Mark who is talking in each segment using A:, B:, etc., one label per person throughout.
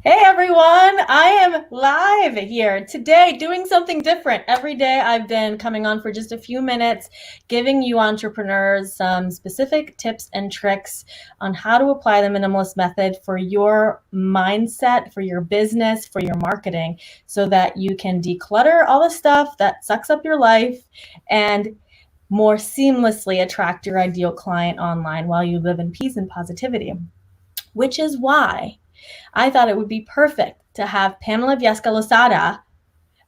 A: Hey everyone, I am live here today doing something different. Every day I've been coming on for just a few minutes, giving you entrepreneurs some specific tips and tricks on how to apply the minimalist method for your mindset, for your business, for your marketing, so that you can declutter all the stuff that sucks up your life and more seamlessly attract your ideal client online while you live in peace and positivity. Which is why I thought it would be perfect to have Pamela Bisca Losada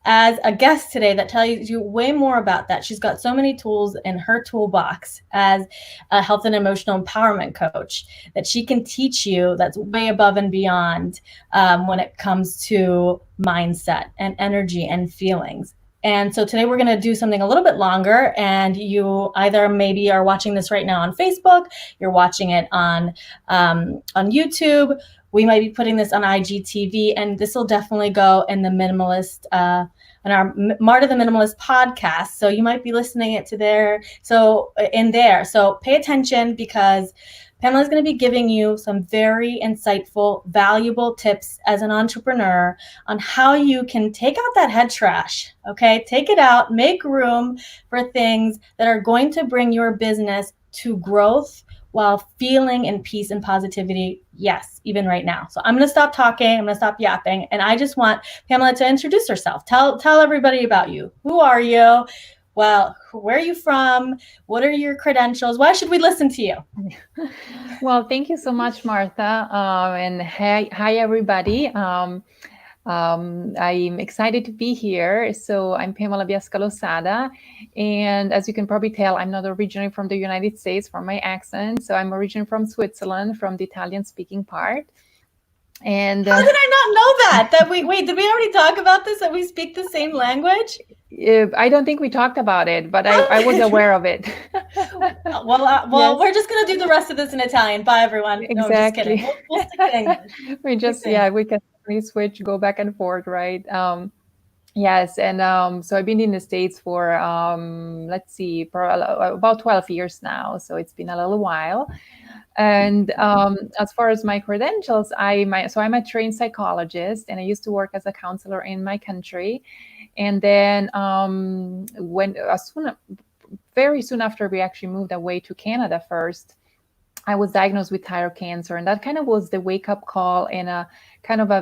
A: as a guest today that tells you way more about that. She's got so many tools in her toolbox as a health and emotional empowerment coach that she can teach you that's way above and beyond when it comes to mindset and energy and feelings. And so today we're going to do something a little bit longer, and you either maybe are watching this right now on Facebook, you're watching it on YouTube. We might be putting this on IGTV, and this will definitely go in the minimalist, in our Marta the Minimalist podcast. So you might be listening it to there. So in there, so pay attention because Pamela is going to be giving you some very insightful, valuable tips as an entrepreneur on how you can take out that head trash. Okay, take it out, make room for things that are going to bring your business to growth while feeling in peace and positivity. Yes, even right now. So I'm going to stop talking. I'm going to stop yapping. And I just want Pamela to introduce herself. Tell everybody about you. Who are you? Well, where are you from? What are your credentials? Why should we listen to you?
B: Well, thank you so much, Martha. And hi, everybody. I'm excited to be here. So I'm Pamela Bisca Losada. And as you can probably tell, I'm not originally from the United States from my accent. So I'm originally from Switzerland, from the Italian speaking part. And
A: How did I not know that? Did we already talk about this? That we speak the same language?
B: I don't think we talked about it, but I was aware of it.
A: Well,
B: Yes,
A: we're just gonna do the rest of this in Italian. Bye, everyone. No, just kidding.
B: exactly.
A: We'll stick to English. Keep saying.
B: We can switch, go back and forth, right? Yes, and so I've been in the States for let's see, for about 12 years now. So it's been a little while. And as far as my credentials, I'm a trained psychologist, and I used to work as a counselor in my country. And then very soon after we actually moved away to Canada first, I was diagnosed with thyroid cancer, and that kind of was the wake up call and a kind of a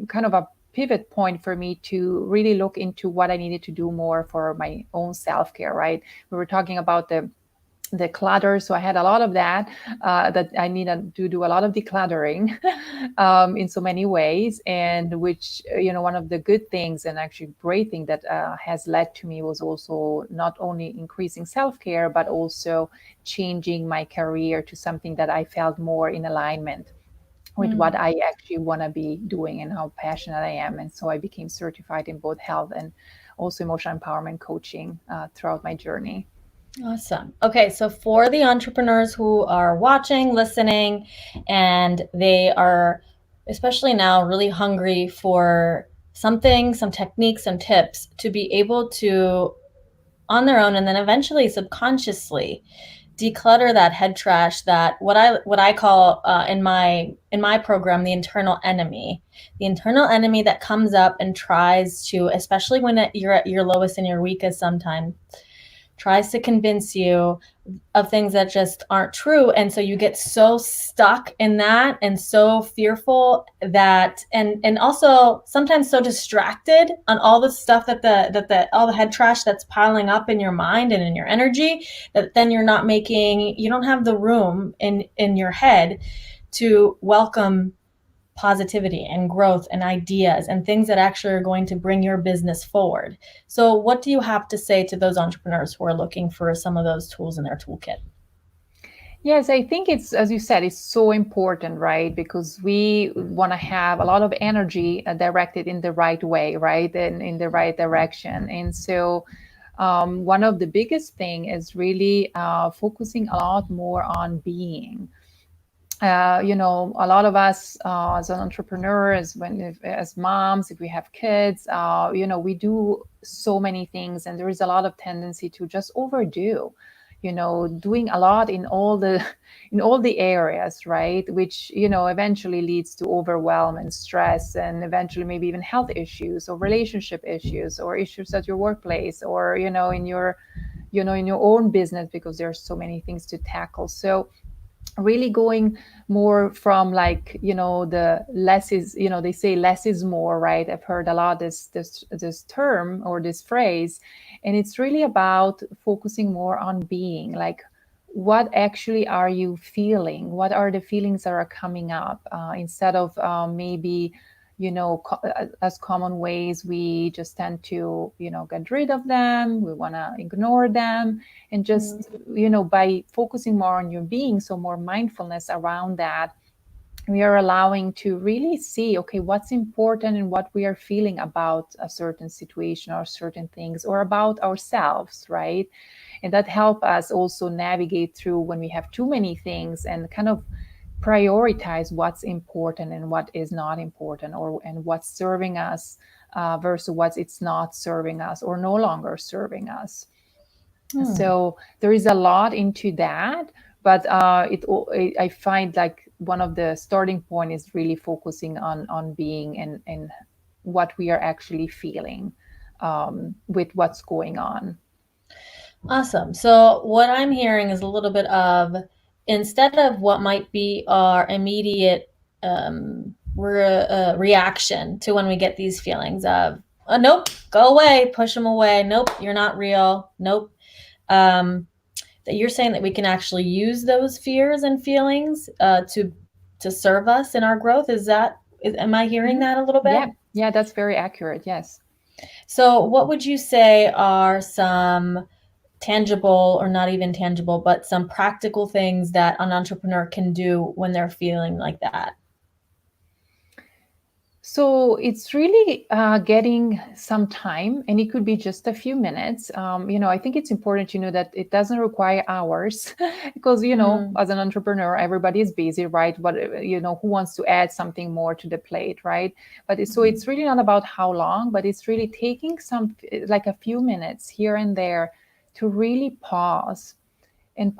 B: kind of a pivot point for me to really look into what I needed to do more for my own self care. Right? We were talking about the clutter, so I had a lot of that that I needed to do a lot of decluttering in so many ways, and which one of the good things and actually great thing that has led to me was also not only increasing self-care but also changing my career to something that I felt more in alignment with what I actually want to be doing and how passionate I am. And so I became certified in both health and also emotional empowerment coaching throughout my journey.
A: Awesome. Okay, so for the entrepreneurs who are watching, listening, and they are, especially now, really hungry for something, some techniques, some tips to be able to, on their own, and then eventually subconsciously declutter that head trash, that what I call in my program, the internal enemy that comes up and tries to, especially when you're at your lowest and your weakest, sometimes tries to convince you of things that just aren't true. And so you get so stuck in that and so fearful that, and also sometimes so distracted on all the stuff that all the head trash that's piling up in your mind and in your energy, that then you don't have the room in your head to welcome positivity and growth and ideas and things that actually are going to bring your business forward. So what do you have to say to those entrepreneurs who are looking for some of those tools in their toolkit?
B: Yes, I think it's, as you said, it's so important, right? Because we want to have a lot of energy directed in the right way, right? And in the right direction. And so, one of the biggest thing is really focusing a lot more on being. A lot of us as an entrepreneur, as moms, if we have kids, we do so many things, and there is a lot of tendency to just overdo. doing a lot in all the areas, right? Which, eventually leads to overwhelm and stress, and eventually maybe even health issues or relationship issues or issues at your workplace, or, in your own business, because there's so many things to tackle. So really going more from, like, the less is, they say less is more, right? I've heard a lot this term or this phrase, and it's really about focusing more on being, like, what actually are you feeling, what are the feelings that are coming up, instead of maybe, as common ways we just tend to, get rid of them, we want to ignore them, and just, by focusing more on your being, so more mindfulness around that, we are allowing to really see, okay, what's important and what we are feeling about a certain situation or certain things, or about ourselves, right? And that help us also navigate through when we have too many things, and kind of prioritize what's important and what is not important, or and what's serving us, versus what it's not serving us or no longer serving us. So there is a lot into that, but I find, like, one of the starting point is really focusing on being, and what we are actually feeling, with what's going on.
A: Awesome. So, what I'm hearing is a little bit of, instead of what might be our immediate reaction to when we get these feelings of, oh, nope, go away, push them away, nope, you're not real, nope. That you're saying that we can actually use those fears and feelings to serve us in our growth. Am I hearing that a little bit?
B: Yeah, that's very accurate. Yes.
A: So, what would you say are some tangible, or not even tangible, but some practical things that an entrepreneur can do when they're feeling like that?
B: So it's really getting some time, and it could be just a few minutes. I think it's important to know that it doesn't require hours, because, as an entrepreneur, everybody is busy, right? But, who wants to add something more to the plate, right? But so it's really not about how long, but it's really taking like a few minutes here and there to really pause, and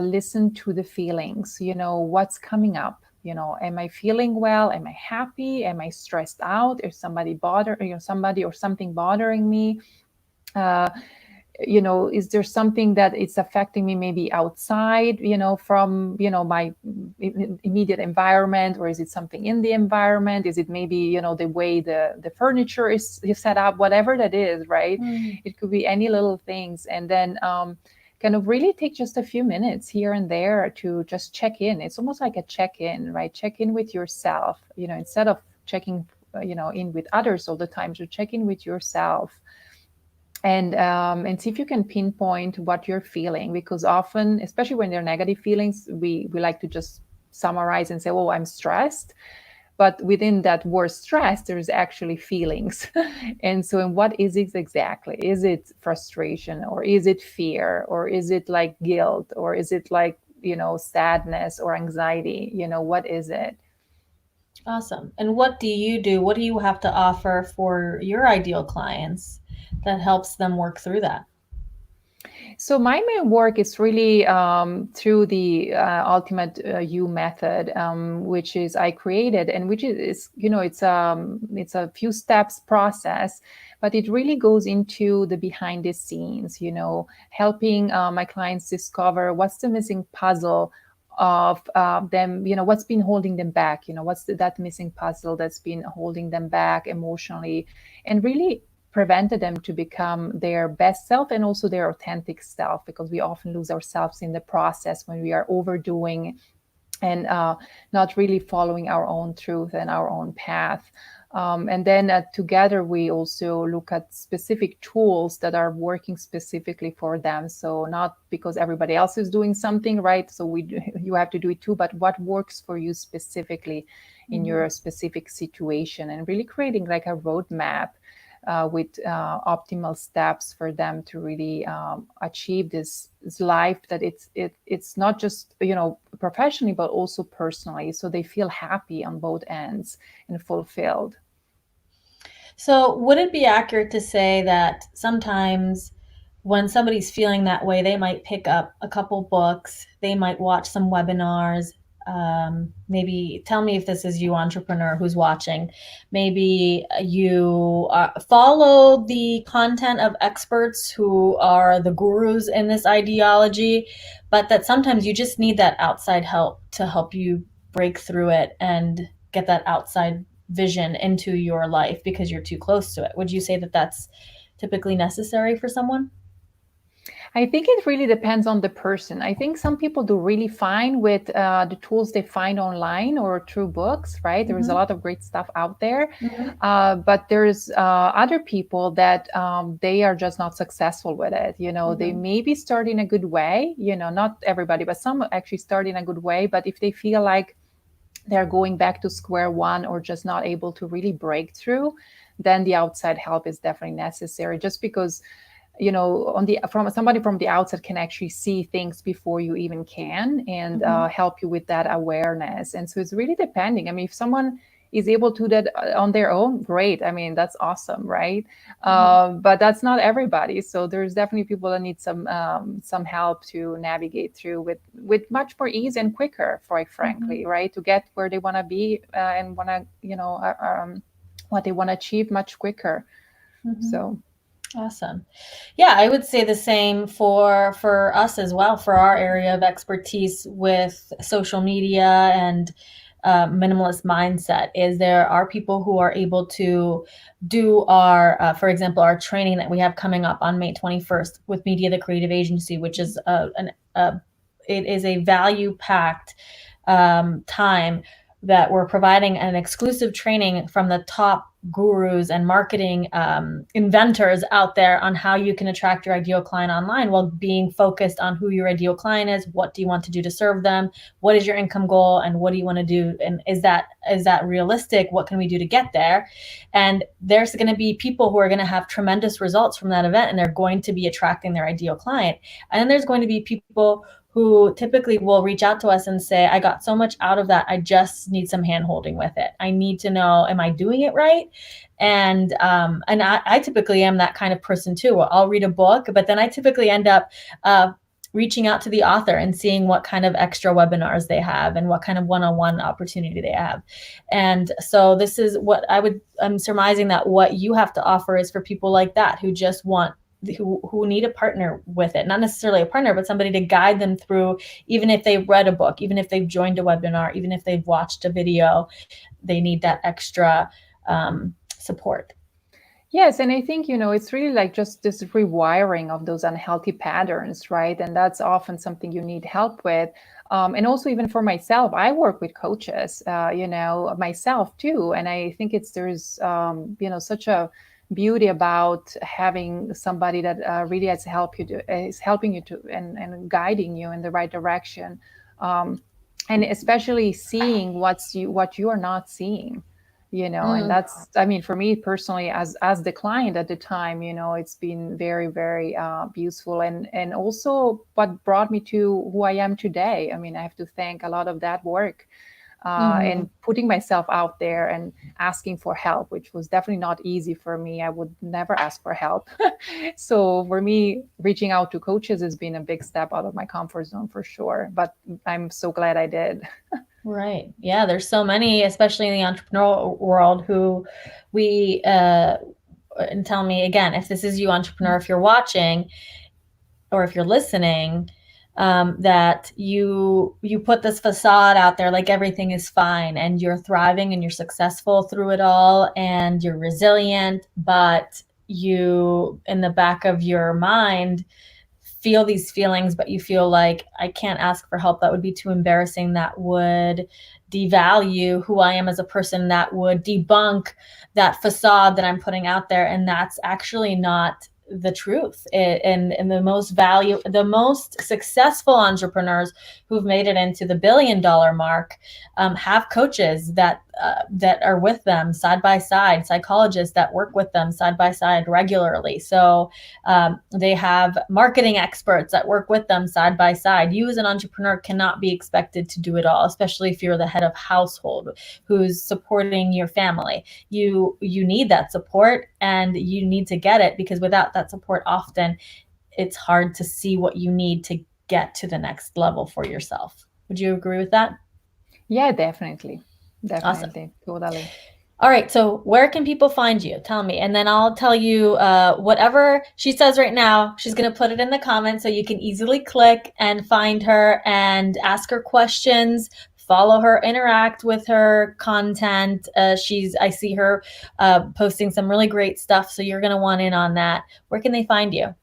B: listen to the feelings, what's coming up. Am I feeling well? Am I happy? Am I stressed out? Is somebody or something bothering me? uh, is there something that it's affecting me, maybe outside, from, my immediate environment, or is it something in the environment? Is it maybe, the way the furniture is set up, whatever that is, right? It could be any little things. And then kind of really take just a few minutes here and there to just check in. It's almost like a check-in, right? Check in with yourself, instead of checking, in with others all the time. So check in with yourself, and see if you can pinpoint what you're feeling, because often, especially when they're negative feelings, we like to just summarize and say, oh, I'm stressed. But within that word stress, there's actually feelings. And so, and what is it exactly? Is it frustration, or is it fear, or is it like guilt, or is it like, sadness or anxiety? What is it?
A: Awesome. And what do you do? What do you have to offer for your ideal clients that helps them work through that?
B: So my main work is really through the Ultimate You method, which is I created, and which is it's a few steps process, but it really goes into the behind the scenes, helping my clients discover what's the missing puzzle of them, what's been holding them back, what's that missing puzzle that's been holding them back emotionally, and really prevented them to become their best self and also their authentic self, because we often lose ourselves in the process when we are overdoing and not really following our own truth and our own path. And then together, we also look at specific tools that are working specifically for them. So not because everybody else is doing something, right? So you have to do it too, but what works for you specifically in your specific situation, and really creating like a roadmap with optimal steps for them to really achieve this life that it's not just professionally, but also personally, so they feel happy on both ends and fulfilled.
A: So, would it be accurate to say that sometimes when somebody's feeling that way, they might pick up a couple books, they might watch some webinars. Maybe tell me if this is you, entrepreneur, who's watching. Maybe you follow the content of experts who are the gurus in this ideology, but that sometimes you just need that outside help to help you break through it and get that outside vision into your life because you're too close to it. Would you say that that's typically necessary for someone?
B: I think it really depends on the person. I think some people do really fine with the tools they find online or through books, right? There is a
A: Mm-hmm.
B: lot of great stuff out there.
A: Mm-hmm.
B: But there's other people that they are just not successful with it. They
A: Mm-hmm.
B: maybe start in a good way, not everybody, but some actually start in a good way. But if they feel like they're going back to square one or just not able to really break through, then the outside help is definitely necessary, just because on the from somebody from the outside can actually see things before you even can, and
A: Mm-hmm.
B: help you with that awareness. And so it's really depending. I mean, if someone is able to do that on their own, great. I mean, that's awesome, right?
A: Mm-hmm.
B: But that's not everybody. So there's definitely people that need some help to navigate through with much more ease and quicker, quite
A: Mm-hmm.
B: frankly, right? To get where they want to be, and want to what they want to achieve much quicker.
A: Mm-hmm.
B: So
A: Awesome. Yeah, I would say the same for us as well, for our area of expertise with social media and minimalist mindset. Is there are people who are able to do our, for example, our training that we have coming up on May 21st with Media the Creative Agency, which is it is a value packed time that we're providing an exclusive training from the top gurus and marketing inventors out there on how you can attract your ideal client online while being focused on who your ideal client is, what do you want to do to serve them, what is your income goal, and what do you want to do, and is that realistic, what can we do to get there. And there's going to be people who are going to have tremendous results from that event, and they're going to be attracting their ideal client. And then there's going to be people who typically will reach out to us and say, I got so much out of that. I just need some hand holding with it. I need to know, am I doing it right? And I typically am that kind of person too. I'll read a book, but then I typically end up reaching out to the author and seeing what kind of extra webinars they have and what kind of one-on-one opportunity they have. And so this is what I'm surmising that what you have to offer is for people like that who just want who need a partner with it, not necessarily a partner, but somebody to guide them through, even if they've read a book, even if they've joined a webinar, even if they've watched a video, they need that extra support.
B: yes, and I think, it's really like just this rewiring of those unhealthy patterns, right? And that's often something you need help with. And also, even for myself, I work with coaches, myself too. And I think there's, such a beauty about having somebody that really is helping you to and guiding you in the right direction. And especially seeing what you are not seeing, and
A: Mm,
B: that's, I mean, for me personally, as the client at the time, it's been very, very useful, and also what brought me to who I am today. I mean, I have to thank a lot of that work,
A: mhm.
B: and putting myself out there and asking for help, which was definitely not easy for me. I would never ask for help. So for me, reaching out to coaches has been a big step out of my comfort zone for sure, but I'm so glad I did.
A: Right. Yeah, there's so many, especially in the entrepreneurial world, who we and tell me again, if this is you, entrepreneur, if you're watching or if you're listening, that you put this facade out there like everything is fine and you're thriving and you're successful through it all and you're resilient, but you in the back of your mind feel these feelings, but you feel like I can't ask for help. That would be too embarrassing. That would devalue who I am as a person. That would debunk that facade that I'm putting out there. And that's actually not the truth. And the most successful entrepreneurs who've made it into the $1 billion mark have coaches that are with them side by side, psychologists that work with them side by side regularly. So they have marketing experts that work with them side by side. You as an entrepreneur cannot be expected to do it all, especially if you're the head of household who's supporting your family. You need that support and you need to get it, because without that support, often it's hard to see what you need to get to the next level for yourself. Would you agree with that?
B: Yeah, definitely.
A: Awesome.
B: Definitely. Totally.
A: All right, so where can people find you? Tell me, and then I'll tell you whatever she says right now. She's going to put it in the comments so you can easily click and find her and ask her questions, follow her, interact with her content. I see her posting some really great stuff, so you're going to want in on that. Where can they find you?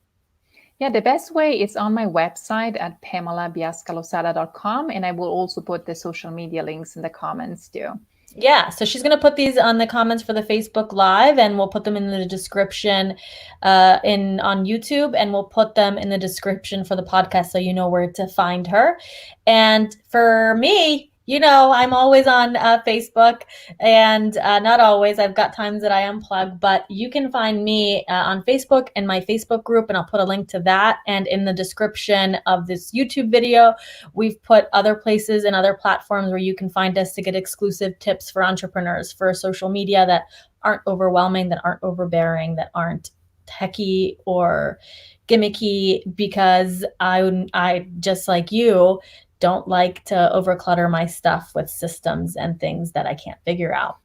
B: Yeah, the best way is on my website at PamelaBiascaLosada.com, and I will also put the social media links in the comments too.
A: Yeah, so she's going to put these on the comments for the Facebook Live, and we'll put them in the description on YouTube, and we'll put them in the description for the podcast so you know where to find her. And for me, I'm always on Facebook, and not always. I've got times that I unplug, but you can find me on Facebook in my Facebook group, and I'll put a link to that. And in the description of this YouTube video, we've put other places and other platforms where you can find us to get exclusive tips for entrepreneurs for social media that aren't overwhelming, that aren't overbearing, that aren't techy or gimmicky, because I just like you don't like to overclutter my stuff with systems and things that I can't figure out.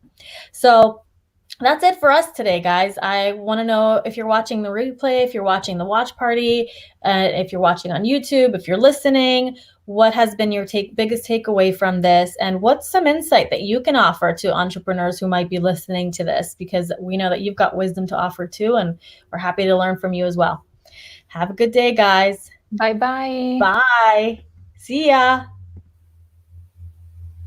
A: So that's it for us today, guys. I want to know if you're watching the replay, if you're watching the watch party, if you're watching on YouTube, if you're listening, what has been your biggest takeaway from this? And what's some insight that you can offer to entrepreneurs who might be listening to this? Because we know that you've got wisdom to offer too, and we're happy to learn from you as well. Have a good day, guys.
B: Bye-bye.
A: Bye. See ya.